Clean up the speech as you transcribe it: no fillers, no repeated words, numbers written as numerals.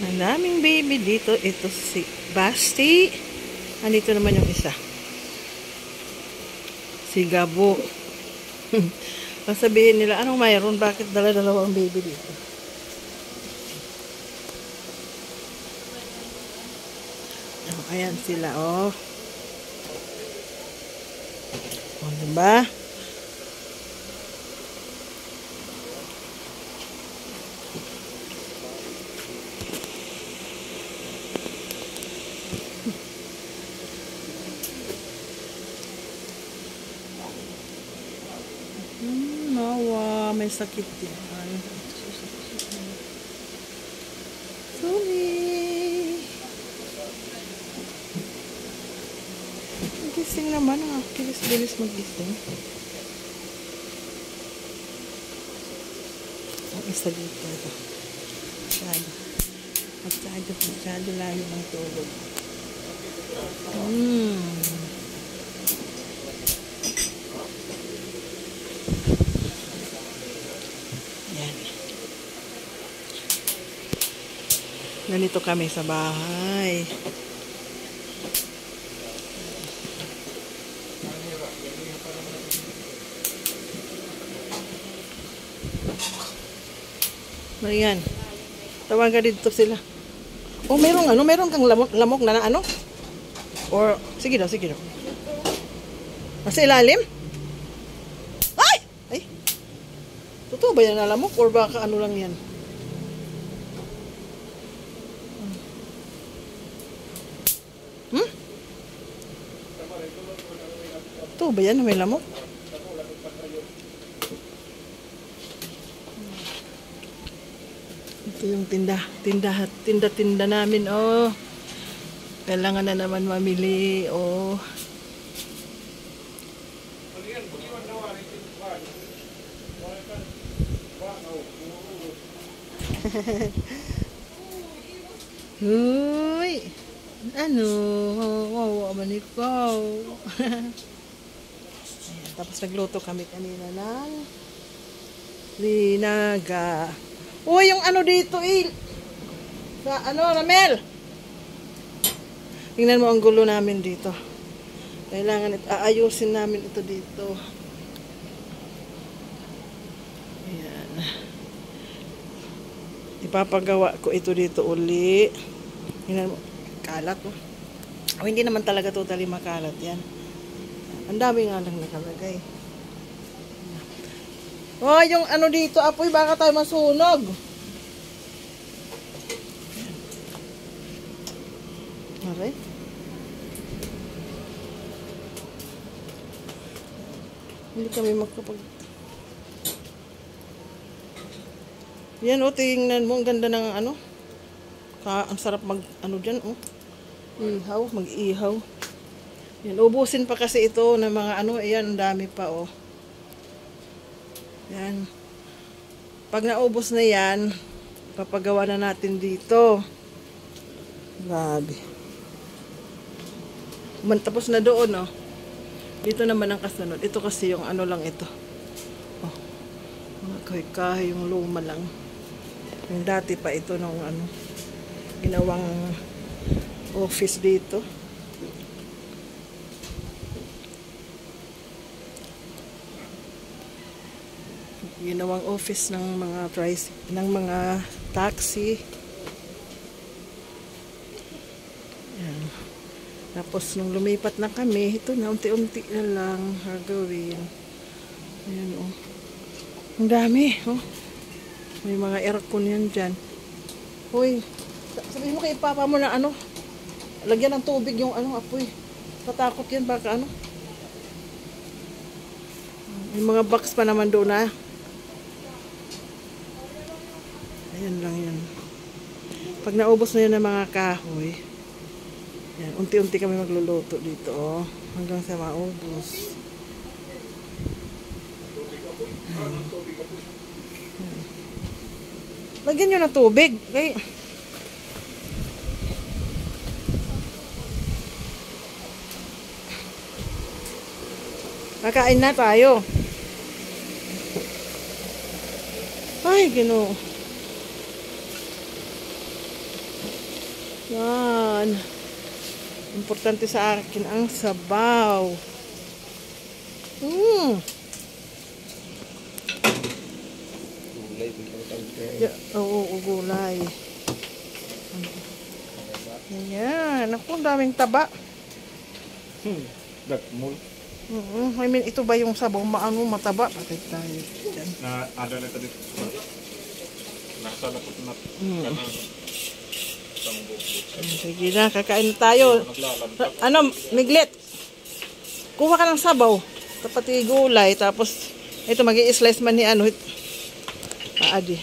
Ang daming baby dito. Ito si Basti. Andito naman yung isa. Si Gabo. Ang sabihin nila, anong mayroon? Bakit dala-dalawang baby dito? Oh, ayan sila, oh. O, diba? Nawa, may sakit yan. Sorry. Gising naman, kilis-bilis magising. Ang isa dito. Masyado layo ng tulog. Yan. Ganito kami sa bahay. Ayan. Tawagan dito sila. Oh, meron kang lamok na ano? Or, sige daw. Nasa ilalim? Ay! Ay! Totoo ba yan na lamok? Or baka ano lang yan? Totoo ba yan na may lamok? Ito yung tinda namin, oh. Kailangan na naman mamili, oh. Huy! Ano? Wawa man ikaw. Tapos nagluto kami kanina ng linaga. Uy, yung ano dito sa ano, Ramel. Tingnan mo ang gulo namin dito. Kailangan aayusin namin ito dito. Ayan. Ipapagawa ko ito dito uli. Tingnan mo, kalat oh. Oh, hindi naman talaga totally makalat yan. Ang dami nga lang nakalagay. Oh, yung ano dito, apoy, baka tayo masunog. Okay. Hindi kami magkapag... Yan, oh, tingnan mo, ang ganda ng ano. Ang sarap mag, ano dyan, oh. Mag-ihaw. Yan, ubusin pa kasi ito ng mga ano, ayan, ang dami pa, oh. Yan. Pag naubos na yan, papagawa na natin dito. Grabe. Tapos na doon, oh. Dito naman ang kasunod. Ito kasi yung ano lang ito. Oh. Mga kahoy-kahoy, yung luma lang. Yung dati pa ito nung ano, ginawang office dito. Ginawang office ng mga ng mga taxi. Yan. Tapos nung lumipat na kami, ito na unti-unti na lang gagawin. Ayan, oh. Ang dami, oh. May mga aircon yan dyan. Hoy, sabihin mo kay papa mo na ano, lagyan ng tubig yung ano, apoy. Tatakot yan, baka ano. May mga box pa naman doon, na. Ayan lang yan. Pag naubos na yun ng mga kahoy, yan, unti-unti kami magluluto dito, oh, hanggang sa maubos. Ayan. Lagyan nyo ng tubig. Okay. Kakain na tayo. Ay, Ginoo. Yan. Importante sa akin ang sabaw. Oo, gulay. Ayan. Naku, ang daming taba. Dakmul. I mean, ito ba yung sabaw mataba? Patay tayo. Yan. Na ada na tadi. Nasa na put na. Sige na, kakain na tayo. Ano, Miglet? Kuha ka ng sabaw. Tapos gulay. Tapos, ito, mag-i-slice man ni ano. Adi.